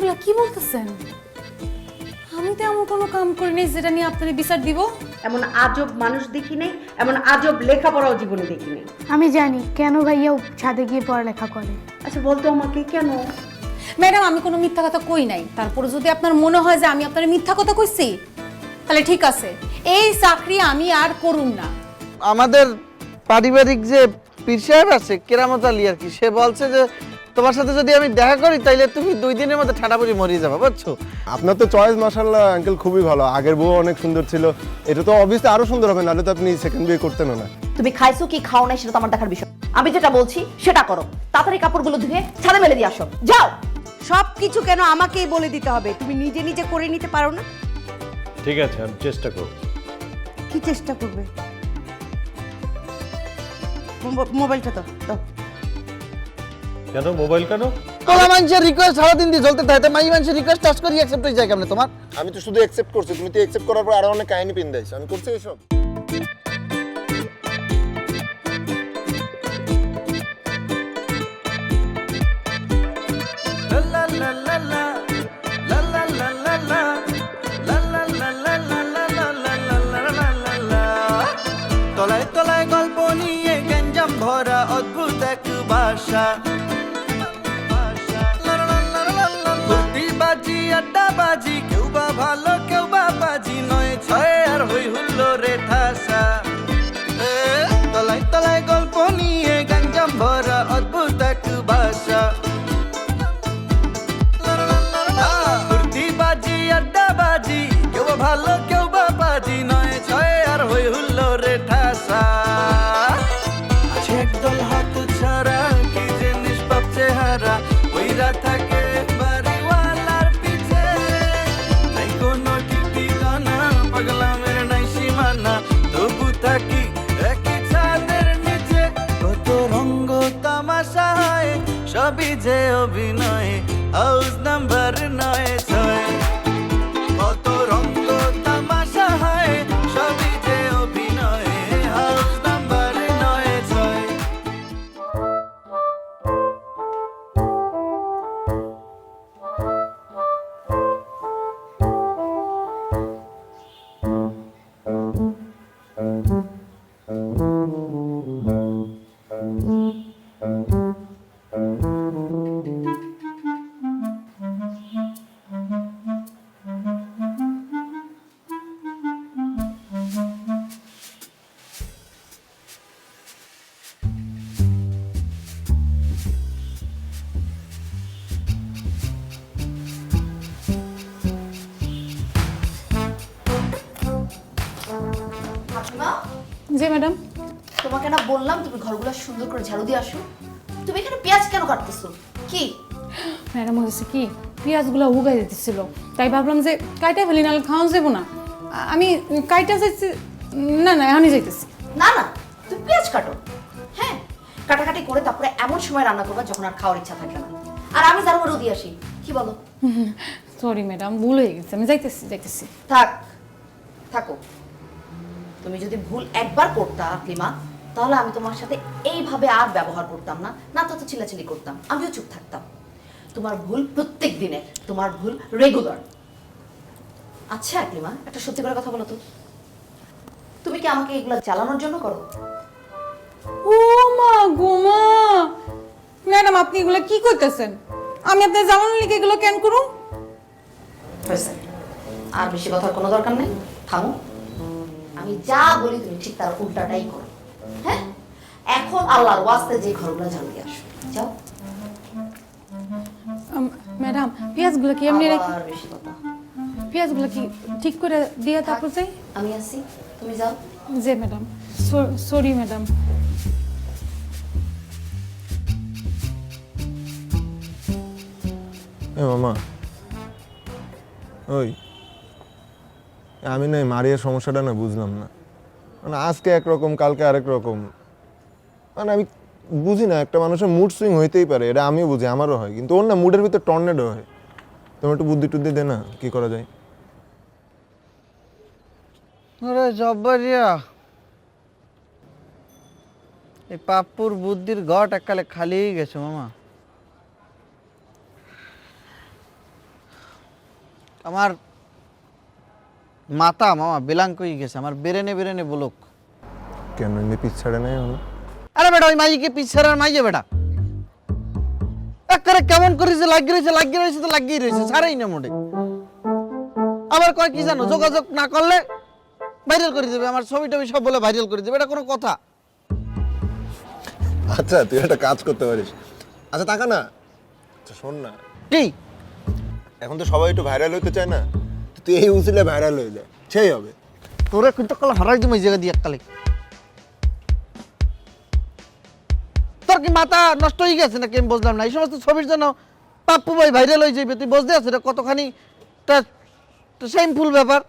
এগুলা কি বলতেছেন? আমি তো এমন কোনো কাম করি নাই যেটা নিয়ে আপনারা বিচার দিব। এমন আজব মানুষ দেখি নাই, এমন আজব লেখাপড়াও জীবনে দেখি নাই। আমি জানি কেন ভাইয়া ছাদে গিয়ে পড়ালেখা করে। আচ্ছা বলতো আমাকে কেন? ম্যাডাম আমি কোনো মিথ্যা কথা কই নাই। তারপরে যদি আপনার মনে হয় যে আমি আপনার মিথ্যা কথা কইছি তাহলে ঠিক আছে, এই চাকরি আমি আর করুম না। আমাদের পারিবারিক যে পীর সাহেব আছে কেরামত আলী আর কি, সে বলছে যে তোমার সাথে যদি আমি দেখা করি তাইলে তুমি 2 দিনের মধ্যে ঠাডা পড়ে মরিয়ে যাবে, বুঝছো? আপনার তো চয়েস মাশাআল্লাহ আঙ্কেল খুবই ভালো। আগের বউ অনেক সুন্দর ছিল, এটা তো অবভিয়াসলি আরো সুন্দর হবে, নাহলে তো আপনি সেকেন্ড বিয়ে করতেন না। তুমি খাইছো কি খাও নাই সেটা তো আমার দেখার বিষয়। আমি যেটা বলছি সেটা করো। তাড়াতাড়ি কাপড়গুলো ধুয়ে ছাদে মেলে দিয়ে আসো, যাও। সব কিছু কেন আমাকেই বলে দিতে হবে? তুমি নিজে নিজে করে নিতে পারো না? ঠিক আছে, আমি চেষ্টা করব। কি চেষ্টা করবে? মোবাইলটা তো দাও। কেন মোবাইল কেন? তোমার মানুষের রিকোয়েস্ট সারাদিন দিয়ে চলতে থাকে, মাই মানুষের রিকোয়েস্ট টাচ করি অ্যাকসেপ্ট হয়ে যায় কেমনে তোমার? আমি তো শুধু অ্যাকসেপ্ট করছি, তুমি তো অ্যাকসেপ্ট করার পর আরো অনেক কাহিনী পিন দিয়েছো। আমি করছি এসব? তলায় তলায় গল্প নিয়ে গঞ্জাম ভরা অদ্ভুত এক ভাষা, বাজি আড্ডা বাজি, কেউ বা ভালো কেউ বা বাজি, নয় ছয় আর হই হুল্লো রে ঠাসা। তলায় তলায় গল্প নিয়ে গঞ্জাম ভরা অদ্ভুত এক ভাষা, বাজি আড্ডা বাজি, কেউ বা ভালো কেউ বা বাজি, নয় ছয় আর হই হুল্লো রে ঠাসা। আছে একদল হাত ছাড়া কি যে নিষ্পাপ চেহারা, ওইরা থাকে বাড়িওয়ালার পিছে, নাই কোনো ঠিকানা, পাগলামের নাই সীমানা, তবু থাকি একই ছাদের নিচে। কত রঙ্গ তামাশা হয়, সবই যে অভিনয়, হাউস নাম্বার 9-6। কত রঙ্গ তামাশা হয়, সবই যে অভিনয়, হাউস নাম্বার 9-6। জি ম্যাডাম। তোমাকে না বললাম তুমি ঘরগুলো সুন্দর করে ঝাড়ু দিয়ে আসো? তুমি এখানে পেঁয়াজ কেন কাটতেছো? কি ম্যাডাম হয়েছে কি, পেঁয়াজগুলো উগাই দিতেছিল, তাই ভাবলাম যে কাইটা ফেলি, নাহলে খাওয়া যাবো না। আমি কাইটা যাইছি না, না এখনই যাইতেছি। না না, তুমি পেঁয়াজ কাটো। হ্যাঁ, কাটাকাটি করে তারপরে এমন সময় রান্না করবা যখন আর খাওয়ার ইচ্ছা থাকবে না। আর আমি ঝাড়ু মারু দিয়ে আসি, কি বলো? সরি ম্যাডাম, ভুল হয়ে গেছে, আমি যাইতেছি। থাক, থাকো। তুমি যদি ভুল একবার করতা আকলিমা, তাহলে আমি তোমার সাথে এইভাবে আর ব্যবহার করতাম না, না তত চিল্লাচিল্লি করতাম, আমিও চুপ থাকতাম। তোমার ভুল প্রত্যেক দিনের, তোমার ভুল রেগুলার। আচ্ছা আকলিমা, একটা সত্যি করে কথা বলো তো, তুমি কি আমাকে এগুলো চালানোর জন্য করো? ও মা গো মা, ম্যাডাম আপনি এগুলো কি করতেছেন? আমি আপনার জ্বালানোর লিখে এগুলো কেন করুন? হয়েছে, আর বেশি কথার কোনো দরকার নেই, থামো। আমি যা বলি তুমি ঠিক তার উল্টাটাই করো। হ্যাঁ, এখন আল্লাহর ওয়াস্তে যে ঘরগুলো ঝাড়ু দিয়ে আসো, যাও। ম্যাডাম পেঁয়াজগুলো কি এমনি রেখে, আর বেশি কথা। পেঁয়াজগুলো কি ঠিক করে দিয়ে তারপর যাই? আমি আসি, তুমি যাও। জি ম্যাডাম, সরি ম্যাডাম। এ মামা, ওই আমি না মারিয়ার সমস্যাটা না বুঝলাম না। মানে আজকে একরকম, কালকে আরেক রকম। মানে আমি বুঝি না, একটা মানুষের মুড সুইং হইতেই পারে, এটা আমিও বুঝি, আমারও হয়, কিন্তু ওর না মুডের ভিতর টর্নেডো হয়। তোমার একটু বুদ্ধি টুদ্ধি দে না, কি করা যায়? ওরে জব্বরিয়া, এই পাপ্পুর বুদ্ধির ঘট এককালে খালিই গেছে মামা। আমার মাথা মামা বেলাঙ্ক হয়ে গেছে, আমার বেরেনে বেরেনে বলুক। কেন এমনি পিছ ছাড়ে নাই হলো? আরে বেটা ওই মাইকে পিছার আর মাইয়ে বেটা একবারে কেমন করেছে, লাগিয়ে রয়েছে তো লাগিয়ে রয়েছে, ছাড়াই না মোটে। আবার কয় কি জানো, যোগাযোগ না করলে ভাইরাল করে দেবে, আমার ছবি টবি সব বলে ভাইরাল করে দেবে, এটা কোনো কথা? আচ্ছা তুই একটা কাজ করতে পারিস। আচ্ছা টাকা না, আচ্ছা শোন না, কি এখন তো সবাই একটু ভাইরাল হইতে চায় না, তো তুই এই উচিলে ভাইরাল হয়ে যায়, সেই হবে। তোরে কিন্তু কাল হারাই দিম এই জায়গা দিয়ে এককালে। তোর কি মাথা নষ্ট হয়ে গেছে নাকি আমি বুঝলাম না। এই সমস্ত ছবির জন্য পাপ্পু ভাই ভাইরাল হয়ে যাবে, তুই বুঝতে আছিস এটা কতখানি শেমফুল ব্যাপার।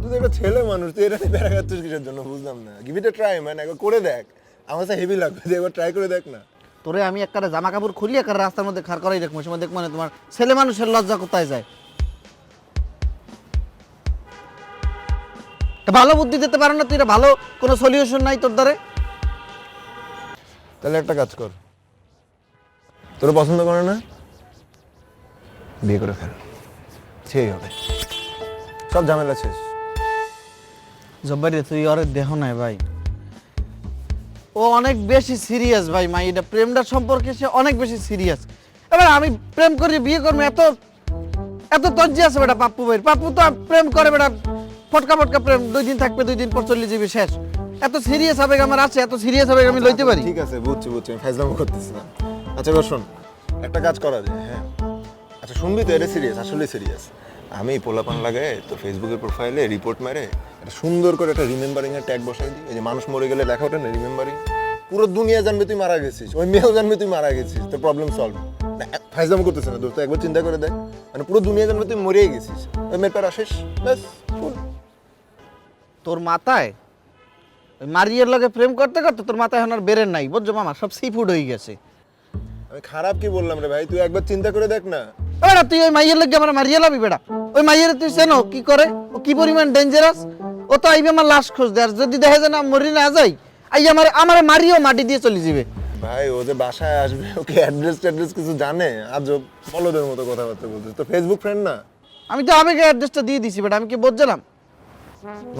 তুই তো একটা ছেলে মানুষ, তুই এটা বেড়া খাচ্ছিস কিসের জন্য বুঝলাম না। Give it A try man, একবার করে দেখ, আমার কাছে হেভি লাগবে, তুই একবার ট্রাই করে দেখ না। তোরে আমি একটা জামা কাপড় খুলি একটা রাস্তার মধ্যে খাড় করাই দেখবো, সময় দেখবো না তোমার ছেলে মানুষের লজ্জা কোথায় যায়। তা ভালো বুদ্ধি দিতে পারো না তুই, এটা ভালো কোনো সলিউশন নাই তোর দ্বারে? তাহলে একটা কাজ কর, তোর পছন্দ করে না, বিয়ে করে ফেল, সেই হবে, সব ঝামেলা শেষ। জব্বারি তুই ওরে দেহ নাই ভাই, ও অনেক বেশি সিরিয়াস ভাই। মা এটা প্রেমটার সম্পর্কে সে অনেক বেশি সিরিয়াস। এবার আমি প্রেম করি বিয়ে করবো এত এত তজ্জি আছে বেটা পাপ্পু ভাই। পাপ্পু তো প্রেম করে বেটা ফটকা ফটকা প্রেম, 2 দিন থাকবে 2 দিন পর চলে যাবে, শেষ। এত সিরিয়াস হবে আমার আছে, এত সিরিয়াস হবে আমি লইতে পারি? ঠিক আছে বুঝছি, আমি ফাইজলামো করতেছি না। আচ্ছা এবার শোন, একটা কাজ করা যায়, হ্যাঁ আচ্ছা শুনবি তো, এটা সিরিয়াস, আসলে সিরিয়াস। আমি পোলাপান লাগাই তোর ফেসবুকের প্রোফাইলে রিপোর্ট মেরে একটা সুন্দর করে একটা রিমেম্বারিং এর ট্যাগ বসাই দিই, এই যে মানুষ মরে গেলে লেখা ওঠে না রিমেম্বারিং, পুরো দুনিয়া জানবে তুই মারা গেছিস, ওই মেয়েও জানবে তুই মারা গেছিস, তো প্রবলেম সলভ। ফাইজলামো করতেছে না দোস্ত, একবার চিন্তা করে দেখ, মানে পুরো দুনিয়া জানবে তুই মরেই গেছিস, ওই মেয়ের প্যারা শেষ, ব্যাস। তোর মাথায় ওই মারিয়ার লগে প্রেম করতে করতে তোর মাথায় এখন আর বেরেন নাই, বুঝছো মামা, সব সি ফুড হয়ে গেছে। আমি খারাপ কি বললাম রে ভাই, তুই একবার চিন্তা করে দেখ না। বেটা তুই ওই মাইয়ের লগে আমার মারিয়া লাবি বেটা? ওই মাইয়ের তুই চেনো কি করে, ও কি পরিমাণ ডেঞ্জারাস? ও তো আইবে আমার লাশ খোঁজ দেয়, আর যদি দেখে যে না মরি না যাই, আই আমার মারিও মাটি দিয়ে চলে যাবে। ভাই ও যে বাসায় আসবে, ওকে অ্যাড্রেস কিছু জানে? আজব বলদের মতো কথাবার্তা বলছিস, তো ফেসবুক ফ্রেন্ড না? আমি তো আবেগে অ্যাড্রেসটা দিয়ে দিছি বেটা, আমি কি বুঝলাম?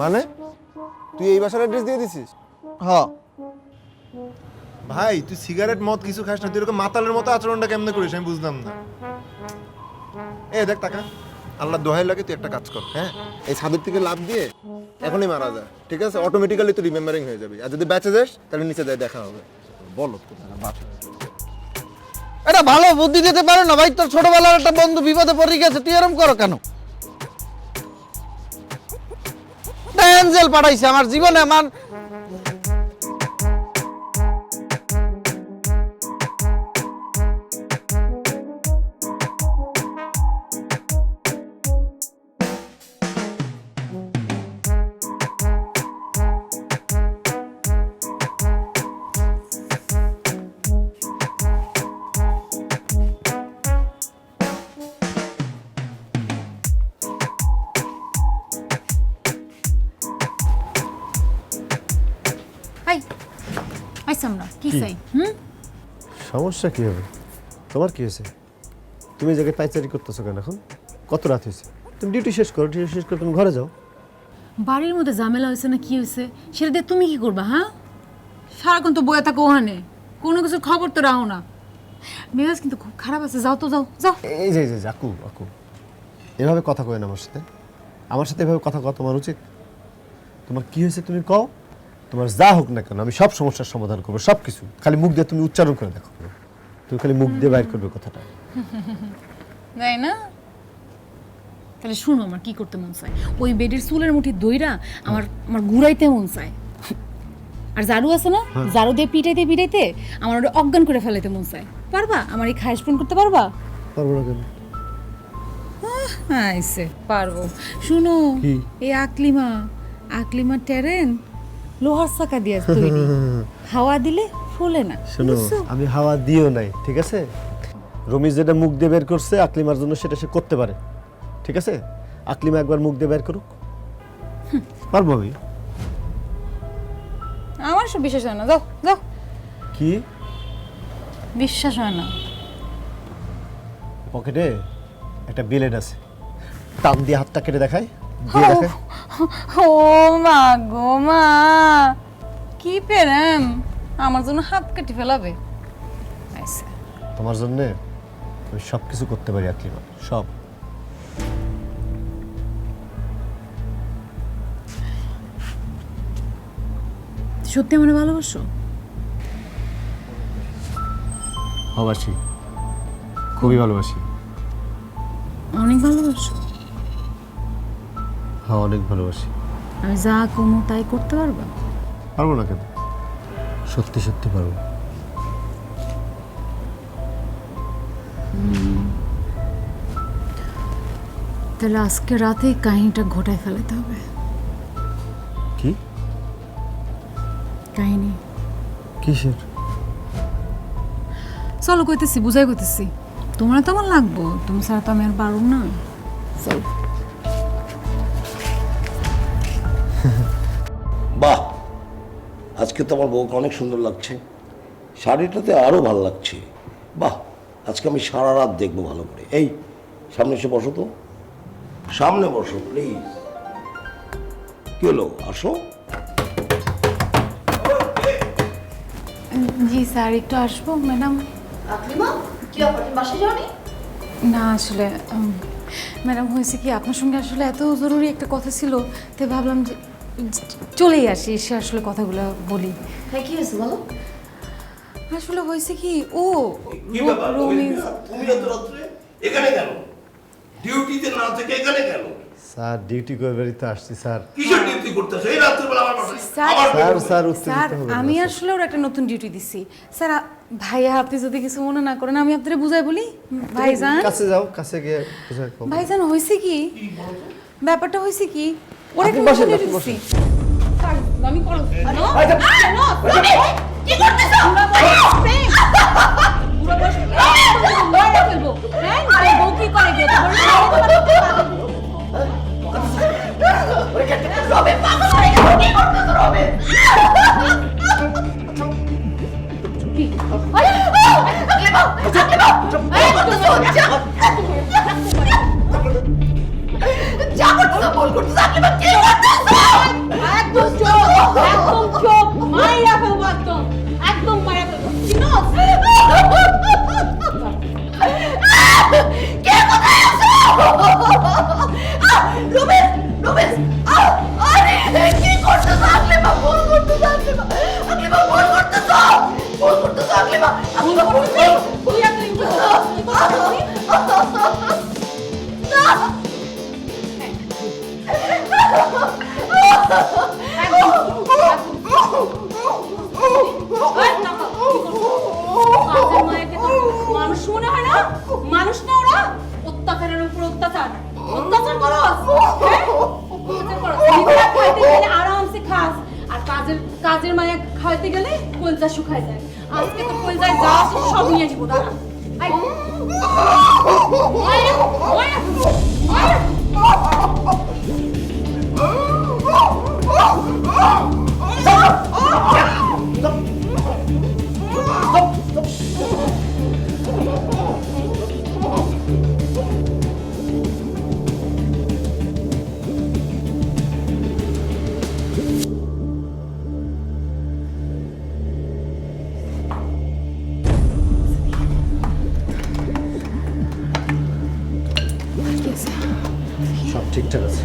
মানে তুই এই বাসার অ্যাড্রেস দিয়ে দিছিস? হ ভাই তুই সিগারেট মদ কিছু খাস না, তুই এরকম মাতালের মতো আচরণটা কেমনে করিস আমি বুঝলাম না। এ দেখ টাকা, আল্লাহ দোহাই লাগে তুই একটা কাজ কর, হ্যাঁ এই ছাদের থেকে লাফ দিয়ে এখনই মারা যায়, ঠিক আছে? অটোমেটিক্যালি তুই রিমেম্বারিং হয়ে যাবে, আর যদি বেঁচে যাস তাহলে নিচে যায় দেখা হবে। বলো এটা ভালো বুদ্ধি দিতে পারো না ভাই? তোর ছোটবেলার একটা বন্ধু বিপদে পড়ে গেছে, তুই এরকম করো কেন? এঞ্জেল পাঠাইছে আমার জীবনে, আমার আমরা কি চাই? সমস্যা কি হবে? তোমার কি হয়েছে? তুমি এই জায়গায় পাইচারি করতেছো কেন? এখন কত রাত হয়েছে? তুমি ডিউটি শেষ করো, ডিউটি শেষ করে তুমি ঘরে যাও। বাড়ির মধ্যে ঝামেলা হয়েছে না কি হয়েছে সেটা দিয়ে তুমি কি করবা? হ্যাঁ, সারাক্ষণ তো বইয়া থাকো ওখানে, কোনো কিছুর খবর তো রাখো না। মেজাজ কিন্তু খুব খারাপ আছে, যাও তো যাও যাও। এই যে আকু আকু এভাবে কথা কয় না আমার সাথে, আমার সাথে এভাবে কথা কওয়া তোমার উচিত? তোমার কি হয়েছে তুমি কও, তোমার যা হোক না কেন আমি সব সমস্যার সমাধান করবো, সব কিছু। খালি মুখ দিয়ে তুমি উচ্চারণ করে দেখো, তুমি খালি মুখ দিয়ে বাইর করবে কথাটা, তাই না? তাহলে শুনো, আমার কি করতে মন চায়, ওই বেডের চুলের মুঠি দইরা আমার ঘুরাইতে মন চায়। আর ঝাড়ু আছে না, ঝাড়ু দিয়ে পিটাইতে পিটাইতে আমার ওটা অজ্ঞান করে ফেলাইতে মন চায়। পারবা আমার এই খায়েশ পূরণ করতে? পারবা? পারবো না কেন? হ্যাঁ পারবো। শুনো, এই আকলিমা টেরেন লোহার চাকা দিয়ে তৈরি, হাওয়া দিলে ফুলে না। শোনো, আমি হাওয়া দিও নাই, ঠিক আছে? রমি যেটা মুখ দিয়ে বের করছে আকলিমার জন্য সেটা সে করতে পারে, ঠিক আছে? আকলিমা একবার মুখ দিয়ে বের করুক, পারবো আমি। আমার সব বিশ্বাস হয় না, যাও যাও। কি বিশ্বাস হয় না? পকেটে একটা ব্লেড আছে, টান দিয়ে হাতটা কেটে দেখায়, দিয়ে দেখায়। ও মা গো মা, কি প্রেম, আমার জন্য হাত কেটে ফেলাবে। আচ্ছা, তোমার জন্যে আমি সব কিছু করতে পারি আকলিমা, সব। সত্যি আমার ভালোবাসো? ভালোবাসি, খুবই ভালোবাসি। অনেক ভালোবাসো? হ্যাঁ, অনেক ভালোবাসি। আমি যা কমো তাই করতে পারবা? পারবো না কেন, সত্যি সত্যি পারবো। তাহলে আজকে রাতেই কাহিনীটা ঘটায় ফেলাতে হবে। কি কাহিনী? কিসের? চলো কইতেছি, বুঝাই কইতেছি। তোমরা তো আমার লাগবো, তুমি ছাড়া তো আমি আর পারব না। চলো। বাহ, আজকে তো আমার বউকে অনেক সুন্দর লাগছে, শাড়িটাতে আরো ভালো লাগছে। বাহ, আজকে আমি সারা রাত দেখবো ভালো করে। এই সামনে এসে বসো তো, সামনে বসো প্লিজ। কি হলো, আসো। জি স্যার, একটু আসবো ম্যাডাম? আকলিমা, কি ব্যাপার, তুমি বাসায় যাওনি? না আসলে ম্যাডাম হয়েছে কি, আপনার সঙ্গে আসলে এত জরুরি একটা কথা ছিল, তাই ভাবলাম যে চলেই আসি, এসে আসলে কথাগুলো বলি। হ্যাঁ, কি হয়েছে বলো। আসলে হয়েছে কি, ও কি ব্যাপার, রমিজ, তুমি এত রাত্রে এখানে কেন? ডিউটিতে না থেকে এখানে কেন? স্যার ডিউটি করে বেরিয়ে আসছি স্যার। কিসের ডিউটি করতেছো এই রাত্রিবেলা আমার বাসায়? স্যার, স্যার স্যার স্যার উত্তেজিত হবেন না, আমি স্যার। আসলে ওর একটা নতুন ডিউটি দিছি। স্যার ভাইয়া, আপনি যদি কিছু মনে না করেন আমি আপনাদের বুঝাই বলি। ভাইজান, কাছে যাও, কাছে গিয়ে বুঝাই কও। ভাইজান হয়েছে কি, ব্যাপারটা হয়েছে কি, ওরা আপনি একটা বসেন, নতুন আপনি ডিউটি বসেন। দিছি। স্যার, আমি করো কি করতেছো? রবে, পাগল হয়ে গেছো, কি করতেছো রবে? আকলিমা, আকলিমা, কি করতেছো? যা করতেছো, ভুল করতেছো। আকলিমা, কি করতেছো? একদম চুপ, একদম চুপ, মাইরা ফেলবো, একদম মাইরা ফেলবো। চিনোস? কে কোথায় আছো? রুবেশ, রুবেশ, আরে কি করতেছো? আকলিমা, ভুল করতেছো। আকলিমা, আকলিমা, ভুল করতেছো, ভুল করতেছো। আকলিমা, আকলিমা, ভুল করতেছো। তুই একটা ইন্টারভিউ না, মানুষ মনে হয় না, মানুষ না ওরা, অত্যাচারের উপর অত্যাচার, অত্যাচার করো, খাইতে গেলে আরামসে খাস, আর কাজের মায়া খাইতে গেলে কলজা শুকায় যায়। আজকে তো কলজায় যা আছে সব নিয়ে যাবো। দাঁড়া, আই সব ঠিকঠাক আছে।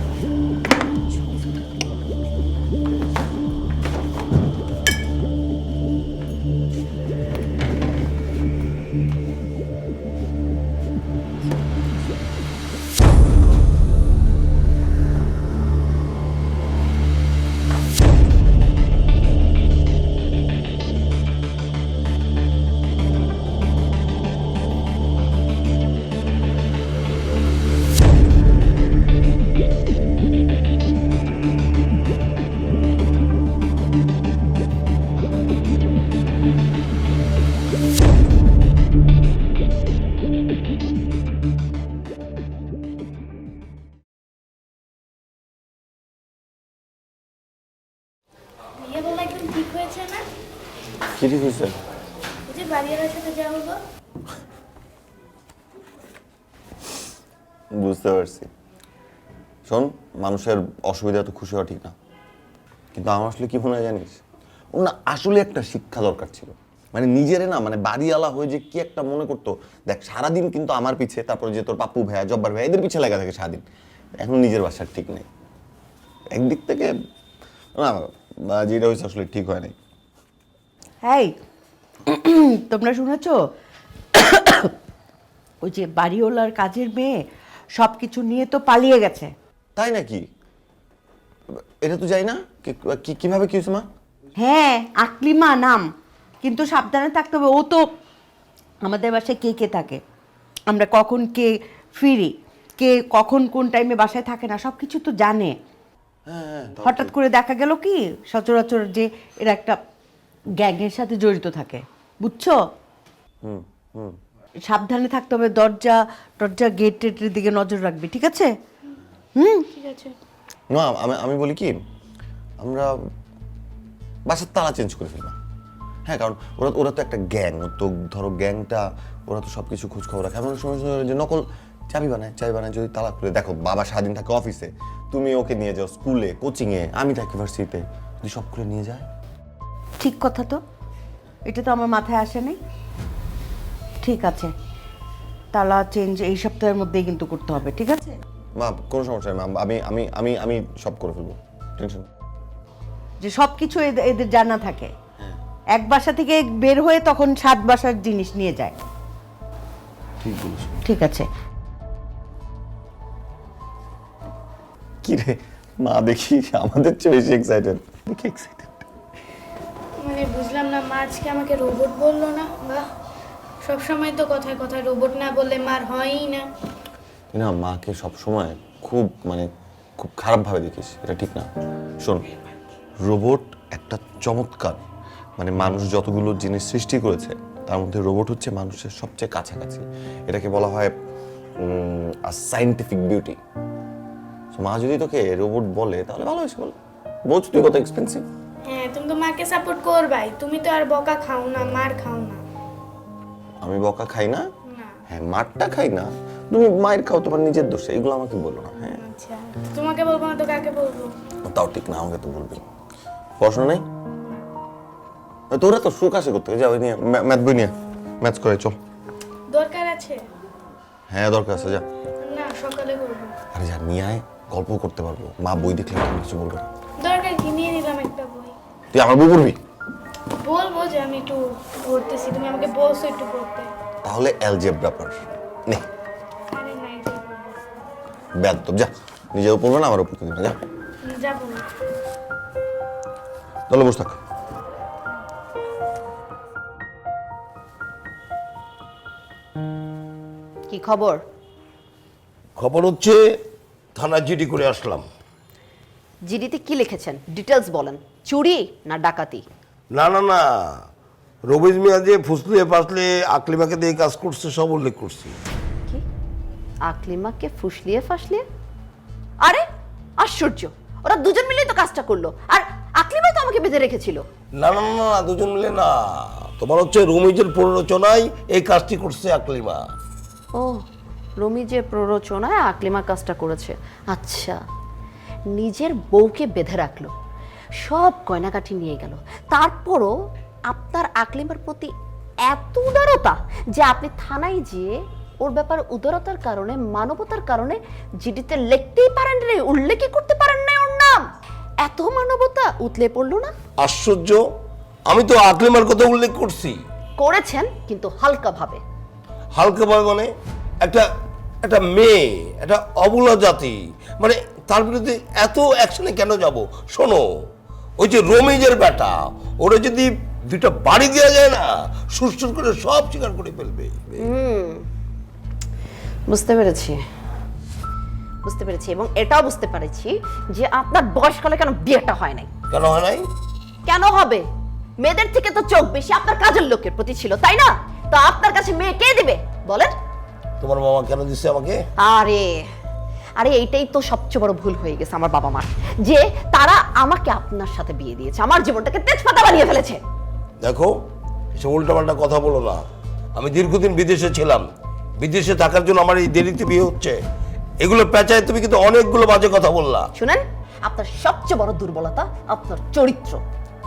ভাইয়া বলা একদম ঠিক হয়েছে না? কি ঠিক হয়েছে? ওই যে বাড়িওয়ালার সাথে যা হলো। বুঝতে পারছি। শোন, মানুষের অসুবিধা তো খুশি হওয়া ঠিক না, কিন্তু আমার আসলে কি মনে হয় জানিস, ওর না আসলে একটা শিক্ষা দরকার ছিল। মানে নিজেরে না, মানে বাড়িওয়ালা হয়ে যে কি একটা মনে করতো। দেখ সারাদিন কিন্তু আমার পিছে, তারপরে যে তোর পাপ্পু ভাইয়া, জব্বার ভাইয়া, এদের পিছে লাগা থাকে সারাদিন। এখন নিজের বাসার ঠিক নেই। একদিক থেকে না, যেটা হয়েছে আসলে ঠিক হয় নাই। হ্যাঁ, তোমরা শুনেছ ওই যে বাড়িওয়ালার কাজের মেয়ে সব কিছু নিয়ে তো পালিয়ে গেছে। তাই নাকি? এটা তো যাই না, কিভাবে কি হয়েছে মা? হ্যাঁ, আকলিমা নাম, কিন্তু সাবধানে থাকতে হবে। ও তো আমাদের বাসায় কে কে থাকে, আমরা কখন কে ফিরি, কে কখন কোন টাইমে বাসায় থাকে না, সব কিছু তো জানে। হঠাৎ করে দেখা গেল কি সচরাচর যে এরা একটা গ্যাংয়ের সাথে জড়িত থাকে, বুঝছো? সাবধানে থাকতে হবে, দরজা গেটের দিকে নজর রাখবি, ঠিক আছে? ঠিক আছে। না, আমি বলি কি, আমরা বাসার তালা চেঞ্জ করে ফেললাম। হ্যাঁ, কারণ ওরা তো একটা গ্যাং, তো ধরো গ্যাংটা ওরা তো সব কিছু খোঁজ খবর রাখে। এমন সময় যে নকল চাবি বানায় যদি তালা খুলে, দেখো বাবা সারাদিন থাকে অফিসে, তুমি ওকে নিয়ে যাও স্কুলে, কোচিংয়ে, আমি থাকি ভার্সিটিতে, যদি সব খুলে নিয়ে যায়। ঠিক কথা তো, এটা তো আমার মাথায় আসে নাই। ঠিক আছে, তালা চেঞ্জ এই সপ্তাহের মধ্যেই কিন্তু করতে হবে, ঠিক আছে? মা কোনো সমস্যা নেই মা, আমি সব করে ফেলবো, টেনশন। যে সব কিছু এদের জানা থাকে, এক বাসা থেকে বের হয়ে তখন 7 বাসার জিনিস নিয়ে যায়। ঠিক বলেছো। ঠিক আছে। কি রে মা, দেখি আমাদের চেয়ে বেশি এক্সাইটেড। মানে বুঝলাম না, মা আজকে আমাকে রোবট বললো না? বাহ, সবসময় তো কথায় কথায় রোবট না বললে মার হয়ই না। না, মাকে সবসময় খুব খারাপভাবে দেখিস, এটা ঠিক না। শোন, রোবট একটা চমৎকার, মানে মানুষ যতগুলো জিনিস সৃষ্টি করেছে তার মধ্যে রোবট হচ্ছে মানুষের সবচেয়ে কাছাকাছি। এটাকে বলা হয় সায়েন্টিফিক বিউটি। মা যদি তোকে রোবট বলে তাহলে ভালো হয়েছে, বল। বোঝ তুই কত এক্সপেন্সিভ। হ্যাঁ, তুমি তো মাকে সাপোর্ট করবাই, তুমি তো আর বকা খাও না, মার খাও না। আমি বকা খাই না? না। হ্যাঁ, মারটা খাই না, তুমি মায়ের খাও, তোমার নিজের দোষে, এগুলো আমাকে বলো না। হ্যাঁ, আচ্ছা, তোমাকে বলবো না তো কাকে বলবো? তাও ঠিক না, আমাকে তো বলবি। পড়াশোনা নেই তোরা? তো সুখ আসে করতে, যাও নিয়ে ম্যাথ বই নিয়ে ম্যাথ করে চল। দরকার আছে? হ্যাঁ দরকার আছে, যা। না, সকালে করবো। আরে যা, নিয়ে আয়, গল্প করতে পারবো। মা বই দেখলে আমি কিছু বলবে না। দরকার কি, নিয়ে নিলাম একটা বই। তুই আমার বই পড়বি? বলবো যে আমি একটু পড়তেছি, তুমি আমাকে বলছো একটু পড়তে। তাহলে অ্যালজেব্রা পড় নে। আরে নাই, ব্যাদ তো, যা, নিজেও পড়বে না, আমারও পড়তে দিবে না, যা। যাবো না। তাহলে বসে থাক। কি খবর? খবর হচ্ছে থানা জিডি করে আসলাম। জিডিতে কি লিখেছেন, ডিটেলস বলেন। চুরি না ডাকাতি? না না না, রবিজ মিয়া যে ফুসলিয়ে ফাসলে আকলিমাকে দিয়ে কাজ করছে সব উল্লেখ করছি। কি আকলিমাকে ফুসলিয়ে ফাসলিয়ে? আরে আশ্চর্য, ওরা দুজন মিলেই তো কাজটা করলো, আর আকলিমা তো আমাকে বেঁধে রেখেছিল। না না না না, দুজন মিলে না, তোমার হচ্ছে রমিজের প্ররোচনায় এই কাজটি করছে আকলিমা। ও, রমিজের প্ররোচনায় আকলিমা কাজটা করেছে। আচ্ছা, নিজের বউকে বেঁধে রাখলো, সব গয়নাগাঠি নিয়ে গেল, তারপরও আপনার আকলিমার প্রতি এত উদারতা যে আপনি থানায় গিয়ে ওর ব্যাপারে উদারতার কারণে, মানবতার কারণে জিডিতে লিখতেই পারেন রে, উল্লেখই করতে পারেন না ওর নাম। এত মানবতা উতলে পড়লো না? আশ্চর্য, আমি তো আকলিমার কথা উল্লেখ করছি। করেছেন, কিন্তু হালকা ভাবে। হালকা ভাবে মানে? একটা মেয়ে, একটা অবলা জাতি, মানে তার বিরুদ্ধে এত অ্যাকশনে কেন যাব? শোনো, ওই যে রমিজের বেটা, ওরা যদি 2টা বাড়ি দেওয়া যায় না, সুরসুর করে সব স্বীকার করে ফেলবে। বুঝতে পেরেছি, এবং এটাও বুঝতে পেরেছি যে আপনার বয়সকালে কেন বিয়েটা হয় নাই। কেন হয় নাই? কেন হবে? মেয়েদের থেকে তো চোখ বেশি আপনার কাজের লোকের প্রতি ছিল, তাই না? তো আপনার কাছে মেয়ে কে দিবে বলেন? তোমার মামা কেন দিচ্ছে আমাকে? আরে এইটাই তো সবচেয়ে বড় ভুল হয়ে গেছে আমার বাবা মার, যে তারা আমাকে আপনার সাথে বিয়ে দিয়েছে, আমার জীবনটাকে তেজপাতা বানিয়ে ফেলেছে। দেখো, এসব উল্টাপাল্টা কথা বলো না। আমি দীর্ঘদিন বিদেশে ছিলাম, বিদেশে থাকার জন্য আমার এই দেরিতে বিয়ে হচ্ছে। এগুলো পেঁচায় তুমি কিন্তু অনেকগুলো বাজে কথা বললা। শুনেন, আপনার সবচেয়ে বড় দুর্বলতা আপনার চরিত্র।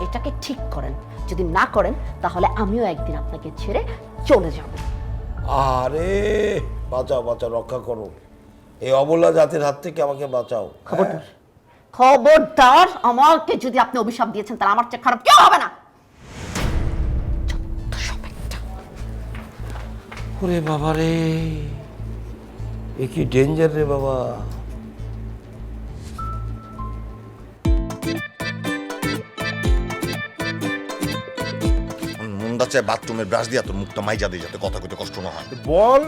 এটাকে ঠিক করেন, যদি না করেন তাহলে আমিও একদিন আপনাকে ছেড়ে চলে যাব। আরে বাঁচাও বাঁচাও, রক্ষা করো, এই অবলা জাতির হাত থেকে আমাকে বাঁচাও। খবরদার, খবরদার, আমাকে যদি আপনি অভিশাপ দিয়েছেন তাহলে আমার চেয়ে খারাপ কেউ হবে না। ওরে বাবা রে, এ কি ডেঞ্জার রে বাবা। মুন্ডা চায় বাথরুমের ব্রাশ দিয়া তোর মুখটা মাইজা দিয়ে যাতে কথা কইতে কষ্ট না হয়। বল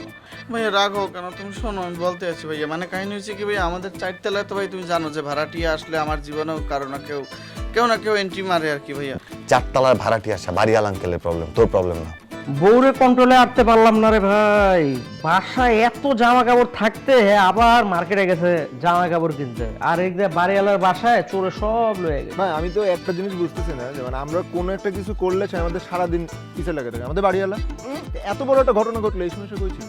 ভাইয়া, রাখো কেন, তুমি শোনো আমি বলতে আছি ভাইয়া। মানে কাহিনী হচ্ছে কি ভাইয়া, আমাদের 4 তলায় তো ভাই তুমি জানো যে ভাড়াটিয়া আসলে আমার জীবনেও কারো না কেউ এন্ট্রি মারে আর কি ভাইয়া। 4 তলার ভাড়াটি আসা বাড়িয়াল আঙ্কেলের প্রবলেম, তোর প্রবলেম না। বউরে কন্ট্রোলে আনতে পারলাম না রে ভাই। বাসায় এত জামা কাপড় থাকতে আবার মার্কেটে গেছে জামা কাপড় কিনতে, আর একদিকে বাড়িওয়ালার বাসায় চোরে সব লয়ে গেছে। ভাই আমি তো একটা জিনিস বুঝতেছি না, যে মানে আমরা কোনো একটা কিছু করলে সে আমাদের সারাদিন পিছে লেগে থাকে। আমাদের বাড়িওয়ালা এত বড় একটা ঘটনা ঘটলো, এই সমস্যা কইছি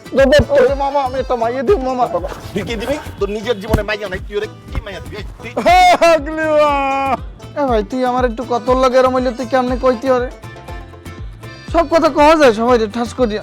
মামা আমি একটা মাইয়ে দিব মামা। তুই কি দিবি? তোর নিজের জীবনে মাইয়া নাই, তুই ওরে কি মাইয়া দিবি? ভাই তুই আমার একটু কত লাগে এরম হইলে তুই কেমনে কইতি ওরে? সব কথা কওয়া যায় সবাই ঠাস করিয়া।